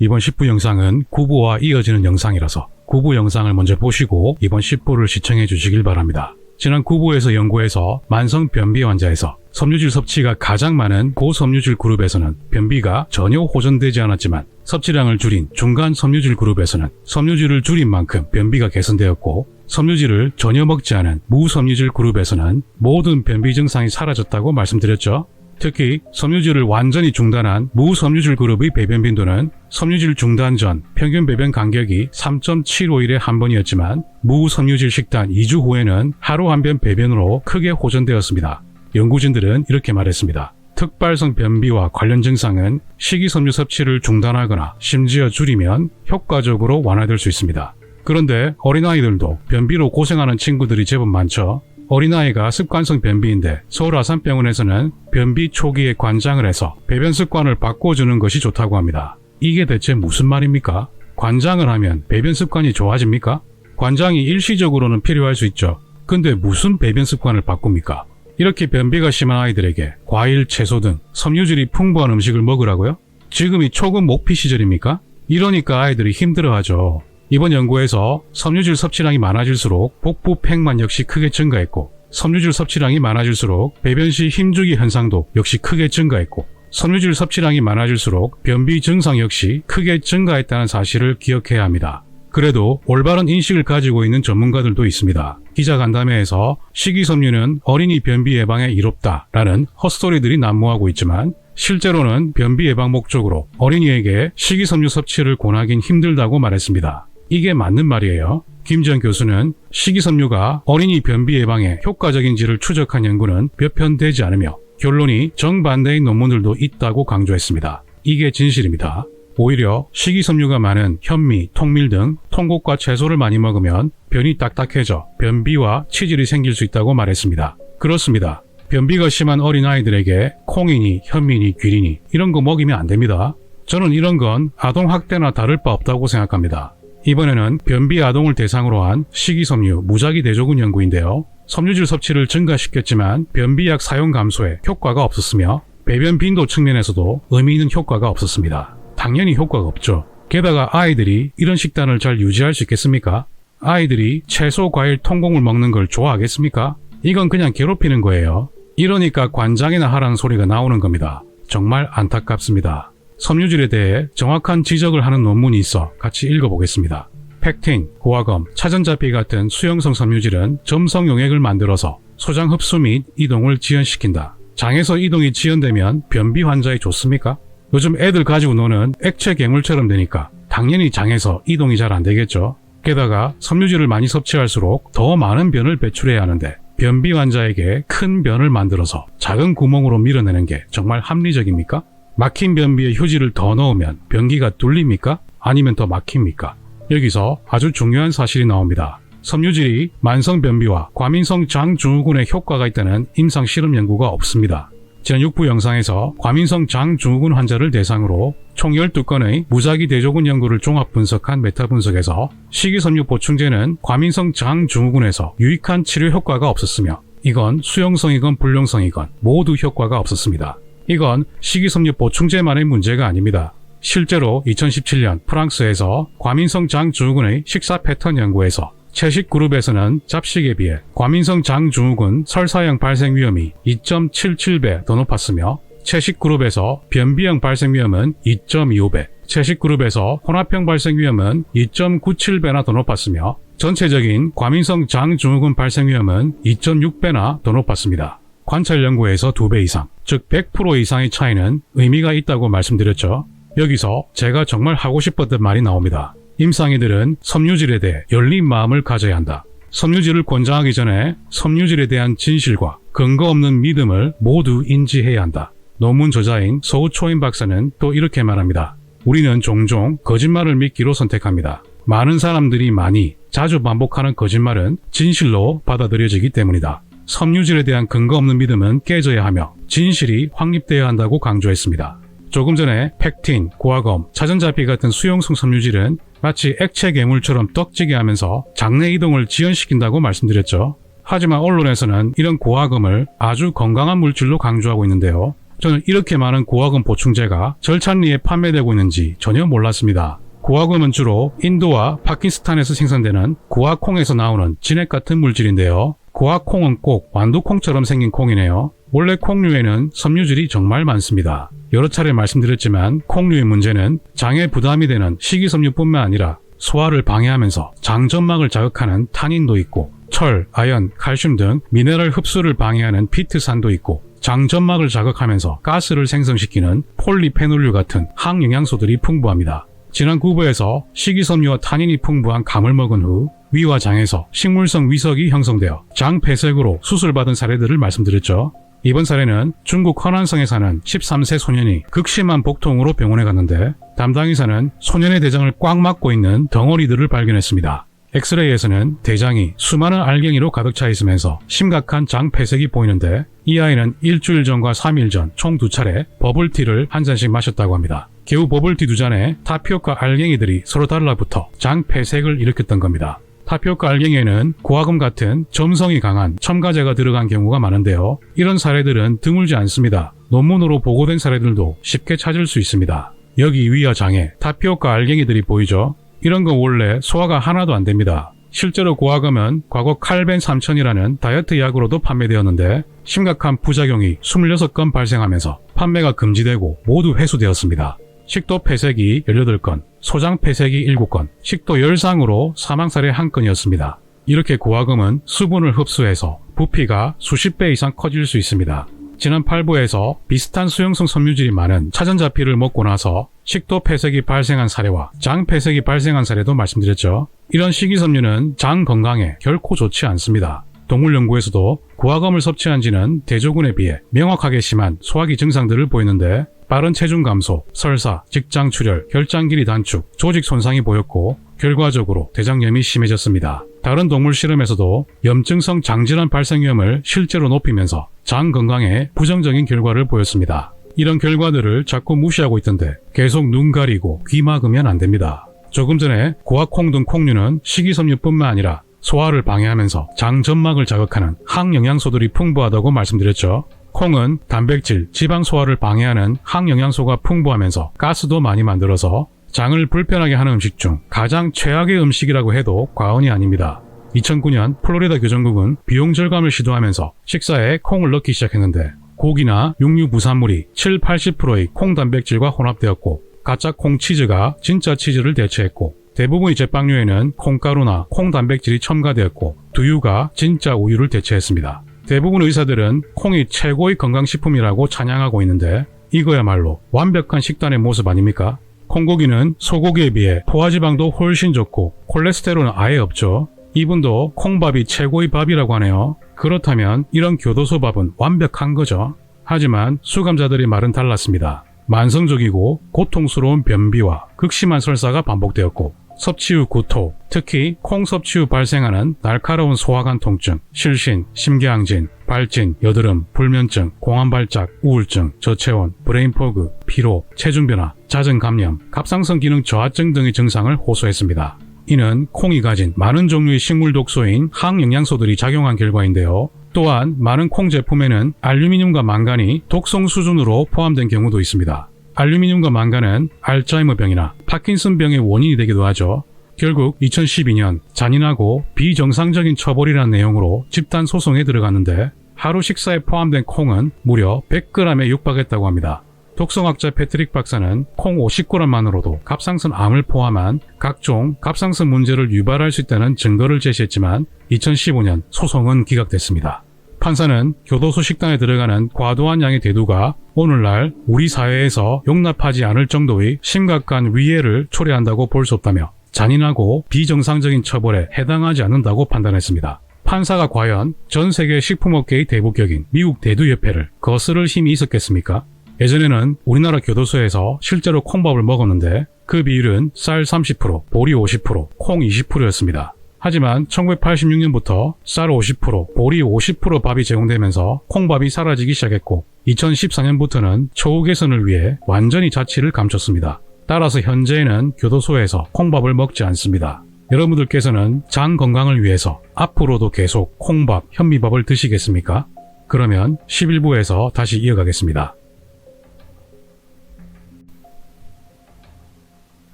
이번 10부 영상은 9부와 이어지는 영상이라서 9부 영상을 먼저 보시고 이번 10부를 시청해 주시길 바랍니다. 지난 9부에서 연구해서 만성 변비 환자에서 섬유질 섭취가 가장 많은 고섬유질 그룹에서는 변비가 전혀 호전되지 않았지만 섭취량을 줄인 중간 섬유질 그룹에서는 섬유질을 줄인 만큼 변비가 개선되었고, 섬유질을 전혀 먹지 않은 무섬유질 그룹에서는 모든 변비 증상이 사라졌다고 말씀드렸죠. 특히 섬유질을 완전히 중단한 무섬유질 그룹의 배변 빈도는 섬유질 중단 전 평균 배변 간격이 3.75일에 한 번이었지만 무섬유질 식단 2주 후에는 하루 한 번 배변으로 크게 호전되었습니다. 연구진들은 이렇게 말했습니다. 특발성 변비와 관련 증상은 식이섬유 섭취를 중단하거나 심지어 줄이면 효과적으로 완화될 수 있습니다. 그런데 어린아이들도 변비로 고생하는 친구들이 제법 많죠. 어린아이가 습관성 변비인데 서울 아산병원에서는 변비 초기에 관장을 해서 배변 습관을 바꿔주는 것이 좋다고 합니다. 이게 대체 무슨 말입니까? 관장을 하면 배변 습관이 좋아집니까? 관장이 일시적으로는 필요할 수 있죠. 근데 무슨 배변 습관을 바꿉니까? 이렇게 변비가 심한 아이들에게 과일, 채소 등 섬유질이 풍부한 음식을 먹으라고요? 지금이 초급 모피 시절입니까? 이러니까 아이들이 힘들어하죠. 이번 연구에서 섬유질 섭취량이 많아질수록 복부 팽만 역시 크게 증가했고, 섬유질 섭취량이 많아질수록 배변 시 힘주기 현상도 역시 크게 증가했고, 섬유질 섭취량이 많아질수록 변비 증상 역시 크게 증가했다는 사실을 기억해야 합니다. 그래도 올바른 인식을 가지고 있는 전문가들도 있습니다. 기자간담회에서 식이섬유는 어린이 변비 예방에 이롭다라는 헛소리들이 난무하고 있지만, 실제로는 변비 예방 목적으로 어린이에게 식이섬유 섭취를 권하긴 힘들다고 말했습니다. 이게 맞는 말이에요. 김지연 교수는 식이섬유가 어린이 변비 예방에 효과적인지를 추적한 연구는 몇 편 되지 않으며 결론이 정반대인 논문들도 있다고 강조했습니다. 이게 진실입니다. 오히려 식이섬유가 많은 현미, 통밀 등 통곡과 채소를 많이 먹으면 변이 딱딱해져 변비와 치질이 생길 수 있다고 말했습니다. 그렇습니다. 변비가 심한 어린아이들에게 콩이니 현미니 귀리니 이런 거 먹이면 안 됩니다. 저는 이런 건 아동학대나 다를 바 없다고 생각합니다. 이번에는 변비 아동을 대상으로 한 식이섬유 무작위 대조군 연구인데요. 섬유질 섭취를 증가시켰지만 변비약 사용 감소에 효과가 없었으며 배변 빈도 측면에서도 의미 있는 효과가 없었습니다. 당연히 효과가 없죠. 게다가 아이들이 이런 식단을 잘 유지할 수 있겠습니까? 아이들이 채소, 과일, 통곡물 먹는 걸 좋아하겠습니까? 이건 그냥 괴롭히는 거예요. 이러니까 관장이나 하라는 소리가 나오는 겁니다. 정말 안타깝습니다. 섬유질에 대해 정확한 지적을 하는 논문이 있어 같이 읽어보겠습니다. 펙틴, 고화검, 차전자피 같은 수용성 섬유질은 점성 용액을 만들어서 소장 흡수 및 이동을 지연시킨다. 장에서 이동이 지연되면 변비 환자에 좋습니까? 요즘 애들 가지고 노는 액체 괴물처럼 되니까 당연히 장에서 이동이 잘 안 되겠죠. 게다가 섬유질을 많이 섭취할수록 더 많은 변을 배출해야 하는데 변비 환자에게 큰 변을 만들어서 작은 구멍으로 밀어내는 게 정말 합리적입니까? 막힌 변비에 휴지를 더 넣으면 변기가 뚫립니까? 아니면 더 막힙니까? 여기서 아주 중요한 사실이 나옵니다. 섬유질이 만성 변비와 과민성 장증후군에 효과가 있다는 임상 실험 연구가 없습니다. 지난 6부 영상에서 과민성 장증후군 환자를 대상으로 총 12건의 무작위 대조군 연구를 종합 분석한 메타 분석에서 식이섬유 보충제는 과민성 장증후군에서 유익한 치료 효과가 없었으며, 이건 수용성이건 불용성이건 모두 효과가 없었습니다. 이건 식이섬유 보충제만의 문제가 아닙니다. 실제로 2017년 프랑스에서 과민성 장증후군의 식사 패턴 연구에서 채식 그룹에서는 잡식에 비해 과민성 장증후군 설사형 발생 위험이 2.77배 더 높았으며, 채식 그룹에서 변비형 발생 위험은 2.25배, 채식 그룹에서 혼합형 발생 위험은 2.97배나 더 높았으며, 전체적인 과민성 장증후군 발생 위험은 2.6배나 더 높았습니다. 관찰 연구에서 2배 이상, 즉 100% 이상의 차이는 의미가 있다고 말씀드렸죠. 여기서 제가 정말 하고 싶었던 말이 나옵니다. 임상의들은 섬유질에 대해 열린 마음을 가져야 한다. 섬유질을 권장하기 전에 섬유질에 대한 진실과 근거 없는 믿음을 모두 인지해야 한다. 논문 저자인 서우초인 박사는 또 이렇게 말합니다. 우리는 종종 거짓말을 믿기로 선택합니다. 많은 사람들이 많이 자주 반복하는 거짓말은 진실로 받아들여지기 때문이다. 섬유질에 대한 근거 없는 믿음은 깨져야 하며 진실이 확립되어야 한다고 강조했습니다. 조금 전에 펙틴, 고화검, 차전자피 같은 수용성 섬유질은 마치 액체 괴물처럼 떡지게 하면서 장내 이동을 지연시킨다고 말씀드렸죠. 하지만 언론에서는 이런 고화검을 아주 건강한 물질로 강조하고 있는데요. 저는 이렇게 많은 고화금 보충제가 절찬리에 판매되고 있는지 전혀 몰랐습니다. 고화금은 주로 인도와 파키스탄에서 생산되는 고화콩에서 나오는 진액 같은 물질인데요. 고화콩은 꼭 완두콩처럼 생긴 콩이네요. 원래 콩류에는 섬유질이 정말 많습니다. 여러 차례 말씀드렸지만 콩류의 문제는 장에 부담이 되는 식이섬유뿐만 아니라 소화를 방해하면서 장점막을 자극하는 타닌도 있고 철, 아연, 칼슘 등 미네랄 흡수를 방해하는 피트산도 있고 장점막을 자극하면서 가스를 생성시키는 폴리페놀류 같은 항영양소들이 풍부합니다. 지난 9부에서 식이섬유와 타닌이 풍부한 감을 먹은 후 위와 장에서 식물성 위석이 형성되어 장 폐색으로 수술받은 사례들을 말씀드렸죠. 이번 사례는 중국 허난성에 사는 13세 소년이 극심한 복통으로 병원에 갔는데 담당 의사는 소년의 대장을 꽉 막고 있는 덩어리들을 발견했습니다. 엑스레이에서는 대장이 수많은 알갱이로 가득 차 있으면서 심각한 장 폐색이 보이는데 이 아이는 일주일 전과 3일 전 총 2차례 버블티를 한 잔씩 마셨다고 합니다. 겨우 버블티 2잔에 타피오카 알갱이들이 서로 달라붙어 장 폐색을 일으켰던 겁니다. 타피오카 알갱이에는 고화금 같은 점성이 강한 첨가제가 들어간 경우가 많은데요. 이런 사례들은 드물지 않습니다. 논문으로 보고된 사례들도 쉽게 찾을 수 있습니다. 여기 위와 장에 타피오카 알갱이들이 보이죠? 이런 건 원래 소화가 하나도 안 됩니다. 실제로 고화금은 과거 칼벤 3000이라는 다이어트 약으로도 판매되었는데 심각한 부작용이 26건 발생하면서 판매가 금지되고 모두 회수되었습니다. 식도 폐색이 18건, 소장 폐색이 7건, 식도 열상으로 사망사례 1건이었습니다. 이렇게 고화금은 수분을 흡수해서 부피가 수십 배 이상 커질 수 있습니다. 지난 8부에서 비슷한 수용성 섬유질이 많은 차전자피를 먹고 나서 식도 폐색이 발생한 사례와 장 폐색이 발생한 사례도 말씀드렸죠. 이런 식이섬유는 장 건강에 결코 좋지 않습니다. 동물연구에서도 고화금을 섭취한 지는 대조군에 비해 명확하게 심한 소화기 증상들을 보이는데 빠른 체중 감소, 설사, 직장 출혈, 결장 길이 단축, 조직 손상이 보였고 결과적으로 대장염이 심해졌습니다. 다른 동물 실험에서도 염증성 장질환 발생 위험을 실제로 높이면서 장 건강에 부정적인 결과를 보였습니다. 이런 결과들을 자꾸 무시하고 있던데 계속 눈 가리고 귀 막으면 안 됩니다. 조금 전에 고화콩 등 콩류는 식이섬유뿐만 아니라 소화를 방해하면서 장 점막을 자극하는 항영양소들이 풍부하다고 말씀드렸죠. 콩은 단백질, 지방 소화를 방해하는 항영양소가 풍부하면서 가스도 많이 만들어서 장을 불편하게 하는 음식 중 가장 최악의 음식이라고 해도 과언이 아닙니다. 2009년 플로리다 교정국은 비용 절감을 시도하면서 식사에 콩을 넣기 시작했는데 고기나 육류 부산물이 7-80%의 콩 단백질과 혼합되었고 가짜 콩 치즈가 진짜 치즈를 대체했고 대부분의 제빵류에는 콩가루나 콩 단백질이 첨가되었고 두유가 진짜 우유를 대체했습니다. 대부분 의사들은 콩이 최고의 건강식품이라고 찬양하고 있는데 이거야말로 완벽한 식단의 모습 아닙니까? 콩고기는 소고기에 비해 포화지방도 훨씬 좋고 콜레스테롤은 아예 없죠. 이분도 콩밥이 최고의 밥이라고 하네요. 그렇다면 이런 교도소 밥은 완벽한 거죠. 하지만 수감자들의 말은 달랐습니다. 만성적이고 고통스러운 변비와 극심한 설사가 반복되었고 섭취 후 구토, 특히 콩 섭취 후 발생하는 날카로운 소화관 통증, 실신, 심계항진, 발진, 여드름, 불면증, 공황발작, 우울증, 저체온, 브레인포그, 피로, 체중변화, 잦은 감염, 갑상선 기능 저하증 등의 증상을 호소했습니다. 이는 콩이 가진 많은 종류의 식물 독소인 항영양소들이 작용한 결과인데요. 또한 많은 콩 제품에는 알루미늄과 망간이 독성 수준으로 포함된 경우도 있습니다. 알루미늄과 망간은 알츠하이머병이나 파킨슨병의 원인이 되기도 하죠. 결국 2012년 잔인하고 비정상적인 처벌이라는 내용으로 집단 소송에 들어갔는데 하루 식사에 포함된 콩은 무려 100g에 육박했다고 합니다. 독성학자 패트릭 박사는 콩 50g만으로도 갑상선 암을 포함한 각종 갑상선 문제를 유발할 수 있다는 증거를 제시했지만 2015년 소송은 기각됐습니다. 판사는 교도소 식단에 들어가는 과도한 양의 대두가 오늘날 우리 사회에서 용납하지 않을 정도의 심각한 위해를 초래한다고 볼 수 없다며 잔인하고 비정상적인 처벌에 해당하지 않는다고 판단했습니다. 판사가 과연 전 세계 식품업계의 대부격인 미국 대두협회를 거스를 힘이 있었겠습니까? 예전에는 우리나라 교도소에서 실제로 콩밥을 먹었는데 그 비율은 쌀 30%, 보리 50%, 콩 20%였습니다. 하지만 1986년부터 쌀 50%, 보리 50% 밥이 제공되면서 콩밥이 사라지기 시작했고 2014년부터는 처우 개선을 위해 완전히 자취를 감췄습니다. 따라서 현재에는 교도소에서 콩밥을 먹지 않습니다. 여러분들께서는 장 건강을 위해서 앞으로도 계속 콩밥, 현미밥을 드시겠습니까? 그러면 11부에서 다시 이어가겠습니다.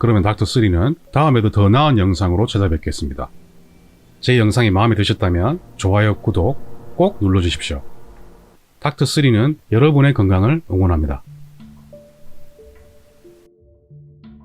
그러면 닥터3는 다음에도 더 나은 영상으로 찾아뵙겠습니다. 제 영상이 마음에 드셨다면 좋아요, 구독 꼭 눌러주십시오. 닥터3는 여러분의 건강을 응원합니다.